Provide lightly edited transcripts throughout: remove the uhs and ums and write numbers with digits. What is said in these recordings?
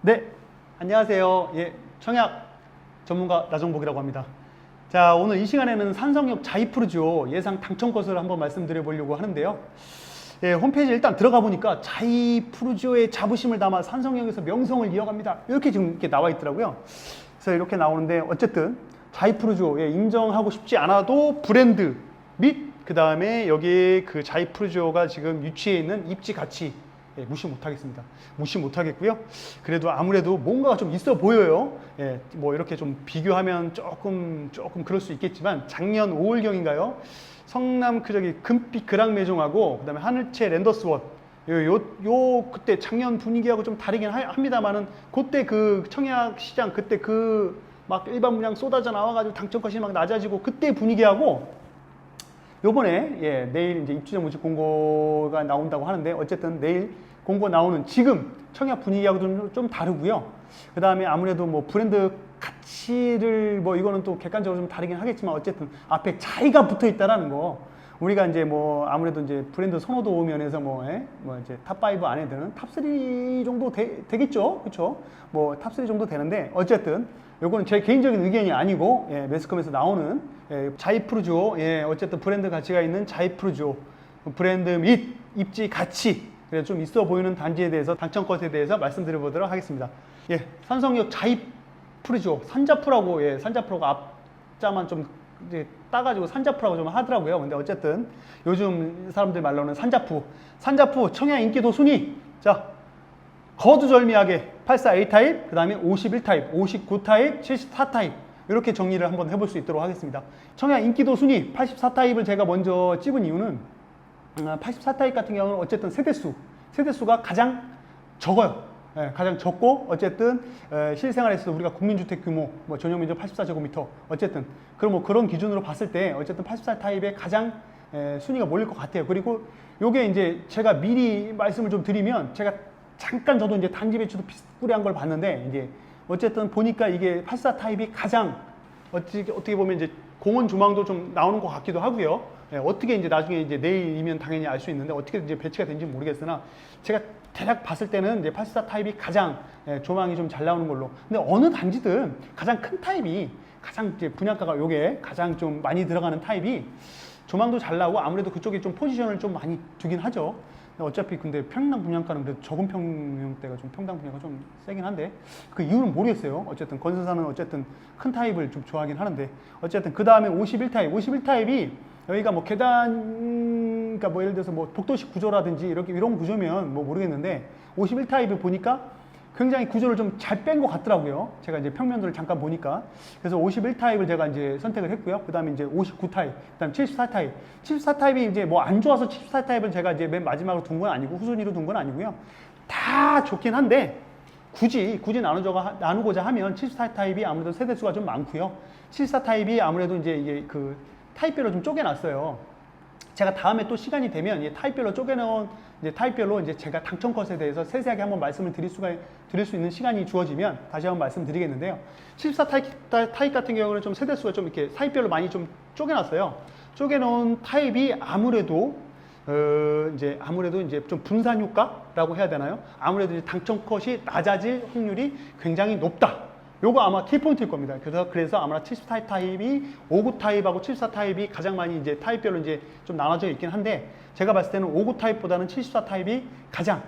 네, 안녕하세요. 예, 청약 전문가 나정복이라고 합니다. 자, 오늘 이 시간에는 산성역 자이프루지오 예상 당첨 것을 한번 말씀드려 보려고 하는데요. 예, 홈페이지 일단 들어가 보니까 자이프루지오의 자부심을 담아 산성역에서 명성을 이어갑니다. 이렇게 지금 이렇게 나와 있더라고요. 그래서 이렇게 나오는데 어쨌든 자이프루지오 인정하고 싶지 않아도 브랜드 및 그 다음에 여기 그 자이프루지오가 지금 유치해 있는 입지 가치 무시 못하겠습니다. 무시 못하겠고요. 그래도 아무래도 뭔가가 좀 있어 보여요. 예, 뭐 이렇게 좀 비교하면 조금 그럴 수 있겠지만 작년 5월경인가요? 성남 그 저기 금빛 그랑 매종하고 그다음에 하늘채 랜더스원 그때 작년 분위기하고 좀 다르긴 합니다만은 그때 그 청약 시장 그때 그 막 일반 물량 쏟아져 나와가지고 당첨값이 막 낮아지고 그때 분위기하고 요번에 내일 이제 입주자 모집 공고가 나온다고 하는데 어쨌든 내일 공고 나오는 지금 청약 분위기하고도 좀 다르고요. 그 다음에 아무래도 뭐 브랜드 가치를 뭐 이거는 또 객관적으로 좀 다르긴 하겠지만 어쨌든 앞에 자이가 붙어 있다라는 거. 우리가 이제 뭐 아무래도 이제 브랜드 선호도 면에서 뭐 이제 탑5 안에 드는 탑3 정도 되겠죠. 그렇죠? 뭐 탑3 정도 되는데 어쨌든 요거는 제 개인적인 의견이 아니고 매스컴에서 나오는 자이프루지오 어쨌든 브랜드 가치가 있는 자이프루지오 브랜드 및 입지 가치 그래서 좀 있어 보이는 단지에 대해서 당첨것에 대해서 말씀드려 보도록 하겠습니다. 산성역 자이프루지오 산자프라고 산자프로가 앞자만 좀 이제 따가지고 산자프라고 좀 하더라고요. 근데 어쨌든 요즘 사람들 말로는 산자프 청약 인기도 순위 자 거두절미하게 84A 타입, 그 다음에 51 타입, 59 타입, 74 타입 이렇게 정리를 한번 해볼 수 있도록 하겠습니다. 청약 인기도 순위 84 타입을 제가 먼저 찝은 이유는 84 타입 같은 경우는 어쨌든 세대수가 가장 적어요. 가장 적고 어쨌든 실생활에서 우리가 국민주택 규모 뭐 전용 면적 84제곱미터 어쨌든 그럼 뭐 그런 기준으로 봤을 때 어쨌든 84 타입에 가장 순위가 몰릴 것 같아요. 그리고 요게 이제 제가 미리 말씀을 좀 드리면 제가 잠깐 저도 이제 단지 배치도 비스꾸리한 걸 봤는데 이제 어쨌든 보니까 이게 84 타입이 가장 어떻게 보면 이제 공원 조망도 좀 나오는 것 같기도 하고요. 어떻게 이제 나중에 이제 내일이면 당연히 알 수 있는데 어떻게 이제 배치가 되는지 모르겠으나 제가 대략 봤을 때는 이제 84 타입이 가장 조망이 좀 잘 나오는 걸로. 근데 어느 단지든 가장 큰 타입이 가장 이제 분양가가 요게 가장 좀 많이 들어가는 타입이 조망도 잘 나오고 아무래도 그쪽에 좀 포지션을 좀 많이 두긴 하죠. 어차피 근데 평당 분양가는 그래도 적은 평형대가 좀 평당 분양가 좀 세긴 한데 그 이유는 모르겠어요. 어쨌든 건설사는 어쨌든 큰 타입을 좀 좋아하긴 하는데 어쨌든 그 다음에 51 타입이 여기가 뭐 계단 그러니까 뭐 예를 들어서 뭐 복도식 구조라든지 이렇게 이런 구조면 뭐 모르겠는데 51 타입을 보니까 굉장히 구조를 좀 잘 뺀 것 같더라고요. 제가 이제 평면도를 잠깐 보니까. 그래서 51 타입을 제가 이제 선택을 했고요. 그 다음에 이제 59 타입, 그 다음에 74 타입. 74 타입이 이제 뭐 안 좋아서 74 타입을 제가 이제 맨 마지막으로 둔 건 아니고 후순위로 둔 건 아니고요. 다 좋긴 한데 굳이 나누고자 하면 74 타입이 아무래도 세대수가 좀 많고요. 74 타입이 아무래도 이제 이게 그 타입별로 좀 쪼개놨어요. 제가 다음에 또 시간이 되면 타입별로 쪼개놓은 타입별로 이제 제가 당첨컷에 대해서 세세하게 한번 말씀을 드릴 수 있는 시간이 주어지면 다시 한번 말씀드리겠는데요. 74 타입 같은 경우는 좀 세대수가 좀 이렇게 타입별로 많이 좀 쪼개놨어요. 쪼개놓은 타입이 아무래도 이제 좀 분산 효과라고 해야 되나요? 아무래도 이제 당첨컷이 낮아질 확률이 굉장히 높다. 요거 아마 키포인트일 겁니다. 그래서 아마 74 타입이 59 타입하고 74 타입이 가장 많이 이제 타입별로 이제 좀 나눠져 있긴 한데 제가 봤을 때는 59 타입보다는 74 타입이 가장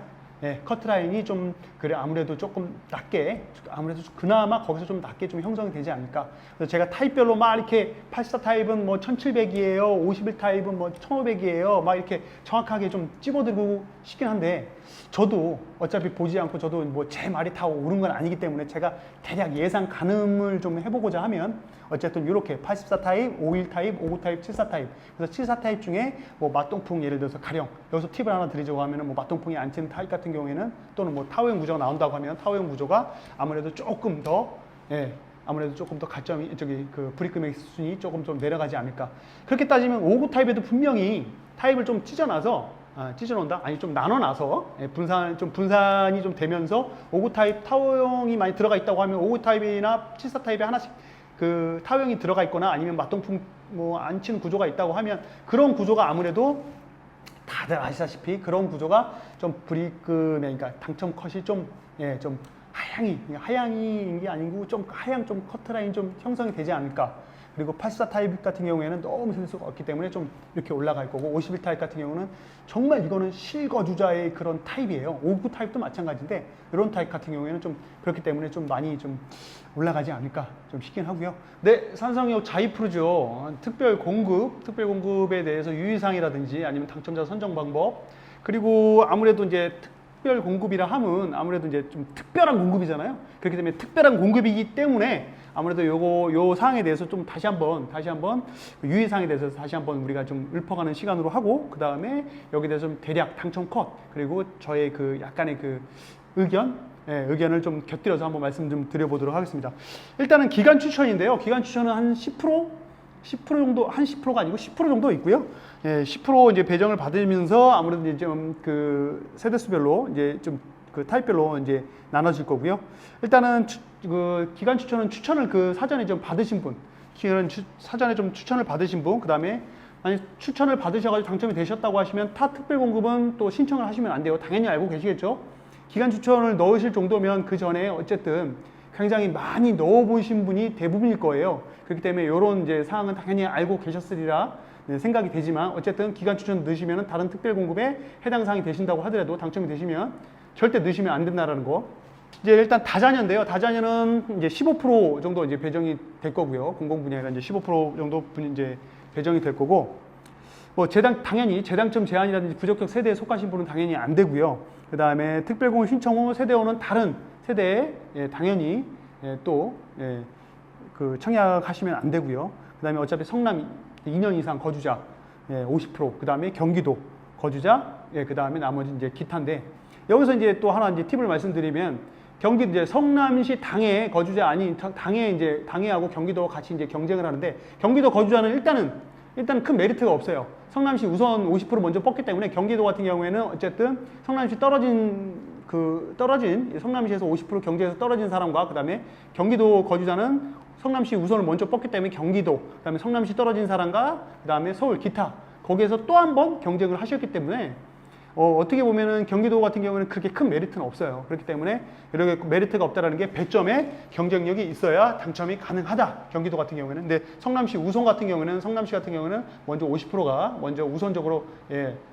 커트라인이 좀 그래 아무래도 조금 낮게 아무래도 그나마 거기서 좀 낮게 좀 형성이 되지 않을까. 그래서 제가 타입별로 막 이렇게 84 타입은 뭐 1700이에요, 51 타입은 뭐 1500이에요, 막 이렇게 정확하게 좀 찝어드리고 싶긴 한데 저도 어차피 보지 않고 저도 뭐 제 말이 다 옳은 건 아니기 때문에 제가 대략 예상 가늠을 좀 해보고자 하면 어쨌든 이렇게 84 타입, 51 타입, 59 타입, 74 타입. 그래서 74 타입 중에 뭐 맛동풍 예를 들어서 가령 여기서 팁을 하나 드리자고 하면은 뭐 맛동풍이 안 치는 타입 같은 경우에는 또는 뭐 타워형 구조가 나온다고 하면 타워형 구조가 아무래도 조금 더 가점이 그 브리크 맥스 순위 조금 좀 내려가지 않을까. 그렇게 따지면 59 타입에도 분명히 타입을 좀 찢어놓는다? 아니 좀 나눠놔서 분산이 좀 되면서 59 타입 타워형이 많이 들어가 있다고 하면 59 타입이나 74 타입에 하나씩 그 타워형이 들어가 있거나 아니면 맛동풍 뭐 안 치는 구조가 있다고 하면 그런 구조가 아무래도 다들 아시다시피 그런 구조가 좀 그러니까 당첨 컷이 좀 하향이, 하향인 게 아니고 좀 하향 좀 커트라인 좀 형성이 되지 않을까. 그리고 84 타입 같은 경우에는 너무 세대수가 없기 때문에 좀 이렇게 올라갈 거고, 51 타입 같은 경우는 정말 이거는 실거주자의 그런 타입이에요. 59 타입도 마찬가지인데 이런 타입 같은 경우에는 좀 그렇기 때문에 좀 많이 좀 올라가지 않을까 좀 싶긴 하고요. 네, 산성역 자이프루죠. 특별 공급에 대해서 유의사항이라든지 아니면 당첨자 선정 방법, 그리고 아무래도 이제 특별 공급이라 함은 아무래도 이제 좀 특별한 공급이잖아요. 그렇기 때문에 특별한 공급이기 때문에 아무래도 요 사항에 대해서 좀 다시 한번 유의사항에 대해서 다시 한번 우리가 좀 읊어가는 시간으로 하고, 그 다음에 여기에 대해서 좀 대략 당첨 컷, 그리고 저의 그 약간의 그 의견을 좀 곁들여서 한번 말씀 좀 드려보도록 하겠습니다. 일단은 기간 추천인데요. 기간 추천은 한 10% 정도, 한 10%가 아니고 10% 정도 있고요. 10% 이제 배정을 받으면서 아무래도 이제 좀 그 세대수별로 이제 좀 그 타입별로 이제 나눠질 거고요. 일단은 그 기간 추천은 추천을 그 사전에 좀 받으신 분, 사전에 좀 추천을 받으신 분, 그 다음에 만약 추천을 받으셔가지고 당첨이 되셨다고 하시면 타 특별 공급은 또 신청을 하시면 안 돼요. 당연히 알고 계시겠죠. 기간 추천을 넣으실 정도면 그 전에 어쨌든 굉장히 많이 넣어보신 분이 대부분일 거예요. 그렇기 때문에 이런 이제 사항은 당연히 알고 계셨으리라 생각이 되지만, 어쨌든 기간 추천 넣으시면 다른 특별 공급에 해당 사항이 되신다고 하더라도 당첨이 되시면 절대 넣으시면 안 된다라는 거. 이제 일단 다자녀인데요. 다자녀는 이제 15% 정도 이제 배정이 될 거고요. 공공 분야가 이제 15% 정도 이제 배정이 될 거고, 뭐 당연히 재당첨 제한이라든지 부적격 세대에 속하신 분은 당연히 안 되고요. 그 다음에 특별공급 신청 후 세대원은 다른 세대에 당연히 그 청약하시면 안 되고요. 그 다음에 어차피 성남 2년 이상 거주자 50%, 그 다음에 경기도 거주자, 그 다음에 나머지 이제 기타인데, 여기서 이제 또 하나 이제 팁을 말씀드리면, 경기도 이제 성남시 당해 거주자 아닌 당해하고 경기도와 같이 이제 경쟁을 하는데, 경기도 거주자는 일단 큰 메리트가 없어요. 성남시 우선 50% 먼저 뽑기 때문에 경기도 같은 경우에는 어쨌든 성남시 떨어진 성남시에서 50% 경제에서 떨어진 사람과, 그 다음에 경기도 거주자는 성남시 우선을 먼저 뽑기 때문에 경기도, 그 다음에 성남시 떨어진 사람과 그 다음에 서울 기타, 거기에서 또 한 번 경쟁을 하셨기 때문에 어떻게 보면은 경기도 같은 경우는 그렇게 큰 메리트는 없어요. 그렇기 때문에 이렇게 메리트가 없다라는 게 배점에 경쟁력이 있어야 당첨이 가능하다. 경기도 같은 경우에는. 근데 성남시 같은 경우는 먼저 50%가 먼저 우선적으로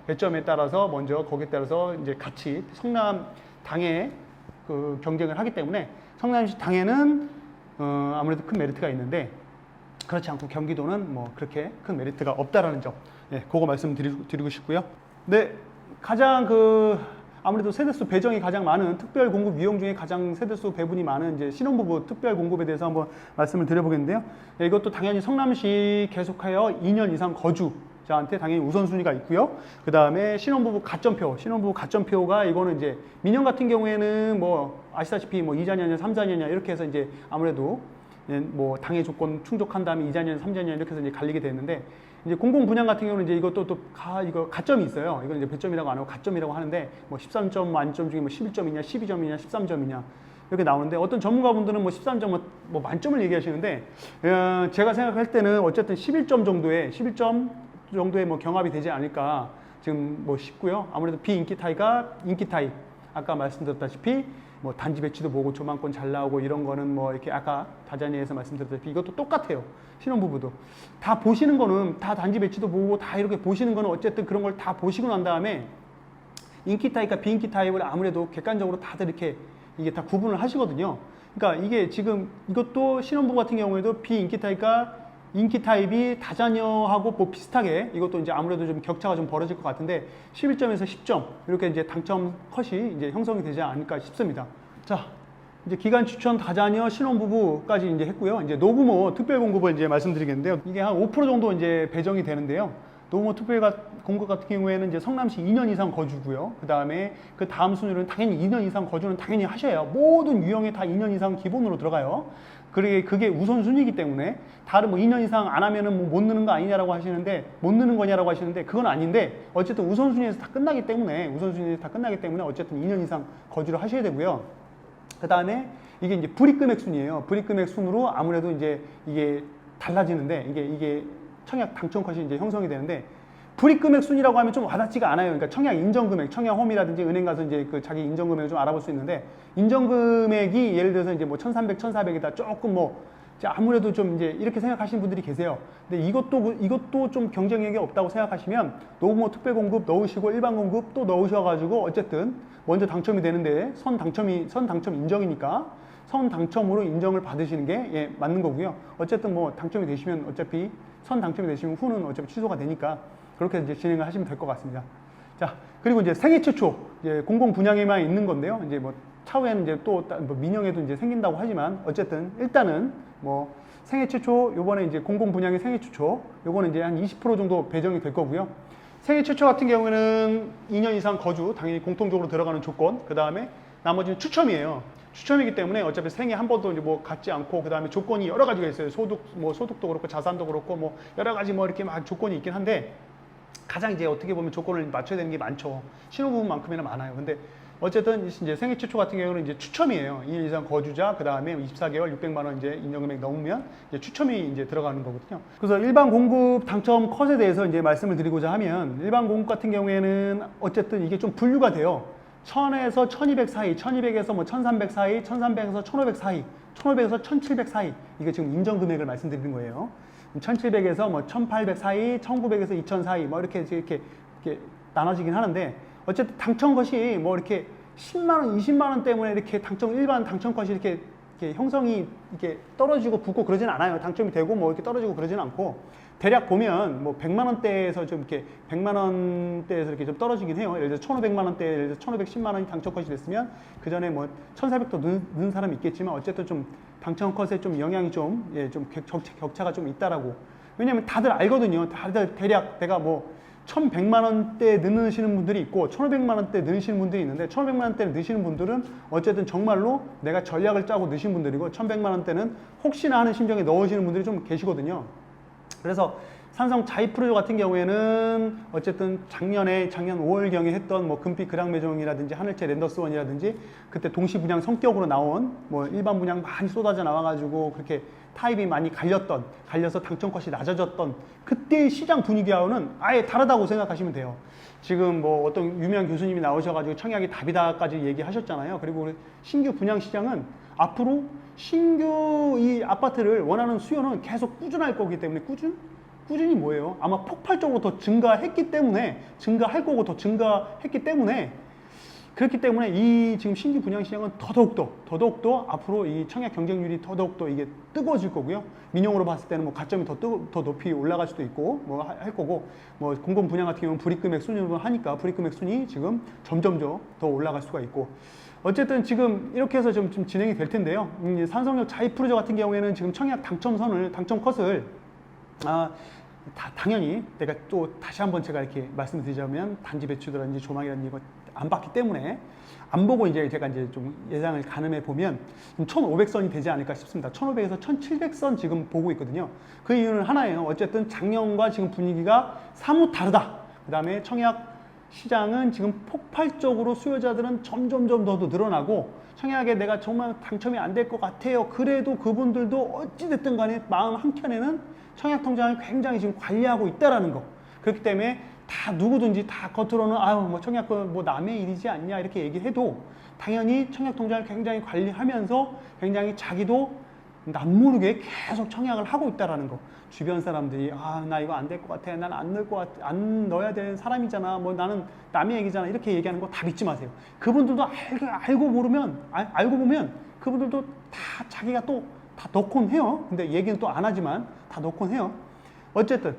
배점에 따라서 먼저 거기에 따라서 이제 같이 성남 당에 그 경쟁을 하기 때문에 성남시 당에는 아무래도 큰 메리트가 있는데, 그렇지 않고 경기도는 뭐 그렇게 큰 메리트가 없다라는 점, 그거 말씀드리고 싶고요. 네. 가장 아무래도 세대수 배정이 가장 많은 특별 공급 유형 중에 가장 세대수 배분이 많은 이제 신혼부부 특별 공급에 대해서 한번 말씀을 드려보겠는데요. 이것도 당연히 성남시 계속하여 2년 이상 거주자한테 당연히 우선순위가 있고요. 그 다음에 신혼부부 가점표가 이거는 이제 민영 같은 경우에는 뭐 아시다시피 뭐 2자녀냐 3자녀냐 이렇게 해서 이제 아무래도 뭐 당해 조건 충족한 다음에 2자녀냐 3자녀냐 이렇게 해서 이제 갈리게 되는데, 이제 공공 분양 같은 경우는 이제 이것도 이거 가점이 있어요. 이건 이제 배점이라고 안 하고 가점이라고 하는데, 뭐 13점 만점 중에 뭐 11점이냐, 12점이냐, 13점이냐 이렇게 나오는데, 어떤 전문가분들은 뭐 13점 뭐 만점을 얘기하시는데, 제가 생각할 때는 어쨌든 11점 정도의 뭐 경합이 되지 않을까 지금 뭐 싶고요. 아무래도 비인기 타입과 인기 타입, 아까 말씀드렸다시피 뭐 단지 배치도 보고 조망권 잘 나오고 이런 거는 뭐 이렇게 아까 다자녀에서 말씀드렸다시피 이것도 똑같아요. 신혼부부도 다 보시는 거는 다 단지 배치도 보고 다 이렇게 보시는 거는 어쨌든 그런 걸 다 보시고 난 다음에 인기 타입과 비인기 타입을 아무래도 객관적으로 다들 이렇게 이게 다 구분을 하시거든요. 그러니까 이게 지금 이것도 신혼부부 같은 경우에도 비인기 타입과 인기 타입이 다자녀하고 뭐 비슷하게 이것도 이제 아무래도 좀 격차가 좀 벌어질 것 같은데 11점에서 10점 이렇게 이제 당첨 컷이 이제 형성이 되지 않을까 싶습니다. 자, 이제 기간 추천 다자녀 신혼부부까지 이제 했고요. 이제 노부모 특별 공급을 이제 말씀드리겠는데요. 이게 한 5% 정도 이제 배정이 되는데요. 노부모 특별 공급 같은 경우에는 이제 성남시 2년 이상 거주고요. 그 다음에 그 다음 순위로는 당연히 2년 이상 거주는 당연히 하셔야 모든 유형에 다 2년 이상 기본으로 들어가요. 그게 우선순위이기 때문에 다른 뭐 2년 이상 안 하면은 뭐 못 느는 거 아니냐라고 하시는데, 못 느는 거냐라고 하시는데 그건 아닌데, 어쨌든 우선순위에서 다 끝나기 때문에 어쨌든 2년 이상 거주를 하셔야 되고요. 그 다음에 이게 이제 불입금액 순이에요. 불입금액 순으로 아무래도 이제 이게 달라지는데, 이게 청약 당첨 컷이 이제 형성이 되는데, 불입금액 순이라고 하면 좀 와닿지가 않아요. 그러니까 청약 인정금액, 청약홈이라든지 은행 가서 이제 그 자기 인정금액을 좀 알아볼 수 있는데, 인정금액이 예를 들어서 이제 뭐 1,300, 1,400이다. 조금 뭐 아무래도 좀 이제 이렇게 생각하시는 분들이 계세요. 근데 이것도 좀 경쟁력이 없다고 생각하시면 노후모 특별공급 넣으시고 일반 공급 또 넣으셔가지고 어쨌든 먼저 당첨이 되는데 선 당첨 인정이니까 선 당첨으로 인정을 받으시는 게 예, 맞는 거고요. 어쨌든 뭐 당첨이 되시면 어차피 선 당첨이 되시면 후는 어차피 취소가 되니까 그렇게 이제 진행을 하시면 될 것 같습니다. 자, 그리고 이제 생애 최초 이제 공공 분양에만 있는 건데요. 이제 뭐 차후에는 이제 또 뭐 민영에도 이제 생긴다고 하지만 어쨌든 일단은 뭐 생애 최초 요번에 이제 공공 분양의 생애 최초 요거는 이제 한 20% 정도 배정이 될 거고요. 생애 최초 같은 경우에는 2년 이상 거주 당연히 공통적으로 들어가는 조건, 그 다음에 나머지는 추첨이에요. 추첨이기 때문에 어차피 생애 한 번도 이제 뭐 갖지 않고, 그 다음에 조건이 여러 가지가 있어요. 소득도 그렇고 자산도 그렇고 뭐 여러 가지 뭐 이렇게 막 조건이 있긴 한데, 가장 이제 어떻게 보면 조건을 맞춰야 되는 게 많죠. 신혼부부만큼이나 많아요. 근데 어쨌든 이제 생애 최초 같은 경우는 이제 추첨이에요. 2년 이상 거주자, 그 다음에 24개월 600만 원 이제 인정금액 넘으면 이제 추첨이 이제 들어가는 거거든요. 그래서 일반 공급 당첨 컷에 대해서 이제 말씀을 드리고자 하면, 일반 공급 같은 경우에는 어쨌든 이게 좀 분류가 돼요. 1000에서 1200 사이, 1200에서 뭐 1300 사이, 1300에서 1500 사이, 1500에서 1700 사이. 이게 지금 인정금액을 말씀드리는 거예요. 1700에서 뭐 1800 사이, 1900에서 2000 사이, 뭐 이렇게 나눠지긴 하는데, 어쨌든 당첨 컷이 뭐 이렇게 10만원, 20만원 때문에 이렇게 일반 당첨 컷이 이렇게 형성이 이렇게 떨어지고 붙고 그러진 않아요. 당첨이 되고 뭐 이렇게 떨어지고 그러진 않고, 대략 보면 뭐 100만원대에서 좀 이렇게 100만원대에서 이렇게 좀 떨어지긴 해요. 예를 들어 1500만원대, 예를 들어 1510만원이 당첨 컷이 됐으면 그 전에 뭐 1400도 넣은 사람이 있겠지만, 어쨌든 좀 당첨 컷에 좀 영향이 좀, 예, 좀 격차가 좀 있다라고. 왜냐면 다들 알거든요. 다들 대략 내가 뭐 1100만원대 넣으시는 분들이 있고 1500만원대 넣으시는 분들이 있는데, 1500만원대 넣으시는 분들은 어쨌든 정말로 내가 전략을 짜고 넣으신 분들이고, 1100만원대는 혹시나 하는 심정에 넣으시는 분들이 좀 계시거든요. 그래서 삼성 자이프로 같은 경우에는 어쨌든 작년 5월경에 했던 뭐 금빛 그랑 매종이라든지 하늘채 랜더스원이라든지 그때 동시 분양 성격으로 나온 뭐 일반 분양 많이 쏟아져 나와가지고 그렇게 타입이 많이 갈려서 당첨 컷이 낮아졌던 그때의 시장 분위기하고는 아예 다르다고 생각하시면 돼요. 지금 뭐 어떤 유명한 교수님이 나오셔가지고 청약이 답이다까지 얘기하셨잖아요. 그리고 신규 분양 시장은 앞으로 신규 이 아파트를 원하는 수요는 계속 꾸준할 거기 때문에, 꾸준히 뭐예요? 아마 폭발적으로 더 증가했기 때문에, 증가할 거고 더 증가했기 때문에, 그렇기 때문에 이 지금 신규 분양 시장은 더더욱더 앞으로 이 청약 경쟁률이 더더욱더 이게 뜨거워질 거고요. 민영으로 봤을 때는 뭐 가점이 더 높이 올라갈 수도 있고 뭐 할 거고, 뭐 공공 분양 같은 경우는 불입금액 순으로 하니까 불입금액 순이 지금 점점 더 올라갈 수가 있고, 어쨌든 지금 이렇게 해서 좀 진행이 될 텐데요. 삼성역 자이프루저 같은 경우에는 지금 청약 당첨 컷을 당연히 내가 또 다시 한번 제가 이렇게 말씀드리자면, 단지 배출이라든지 조망이라든지 이거 안 봤기 때문에 안 보고 이제 제가 이제 좀 예상을 가늠해 보면 1500선이 되지 않을까 싶습니다. 1500에서 1700선 지금 보고 있거든요. 그 이유는 하나예요. 어쨌든 작년과 지금 분위기가 사뭇 다르다. 그 다음에 청약 시장은 지금 폭발적으로 수요자들은 점점 더 늘어나고, 청약에 내가 정말 당첨이 안 될 것 같아요. 그래도 그분들도 어찌됐든 간에 마음 한켠에는 청약 통장을 굉장히 지금 관리하고 있다라는 거. 그렇기 때문에 다 누구든지 다 겉으로는 아유 뭐 청약 뭐 남의 일이지 않냐 이렇게 얘기해도, 당연히 청약 통장을 굉장히 관리하면서 굉장히 자기도 남모르게 계속 청약을 하고 있다라는 거. 주변 사람들이 나 이거 안 될 것 같아, 난 안 넣을 것 같아, 안 넣어야 되는 사람이잖아, 뭐 나는 남의 얘기잖아, 이렇게 얘기하는 거 다 믿지 마세요. 그분들도 알고 보면 그분들도 다 자기가 또 다 넣곤 해요. 근데 얘기는 또 안 하지만 다 넣곤 해요. 어쨌든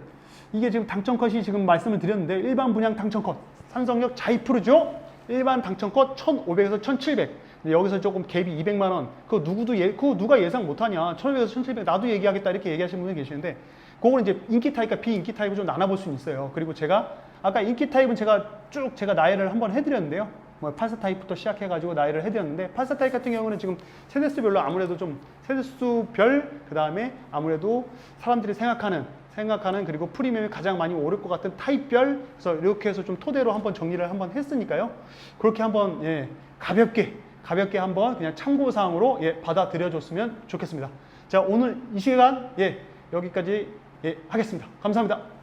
이게 지금 당첨 컷이 지금 말씀을 드렸는데, 일반 분양 당첨 컷 삼성역 자이프루죠. 일반 당첨 컷 1500에서 1700. 여기서 조금 갭이 200만원. 그거 누가 예상 못하냐. 1500에서 1700 나도 얘기하겠다 이렇게 얘기하시는 분이 계시는데, 그거는 이제 인기 타입과 비인기 타입을 좀 나눠볼 수는 있어요. 그리고 제가 아까 인기 타입은 제가 나열을 한번 해드렸는데요. 뭐 84 타입부터 시작해가지고 나열을 해드렸는데, 84 타입 같은 경우는 지금 세대수별로 아무래도 좀 세대수별, 그 다음에 아무래도 사람들이 생각하는 그리고 프리미엄이 가장 많이 오를 것 같은 타입별, 그래서 이렇게 해서 좀 토대로 한번 정리를 한번 했으니까요. 그렇게 한번 가볍게 한번 그냥 참고사항으로 받아들여줬으면 좋겠습니다. 자, 오늘 이 시간 여기까지 하겠습니다. 감사합니다.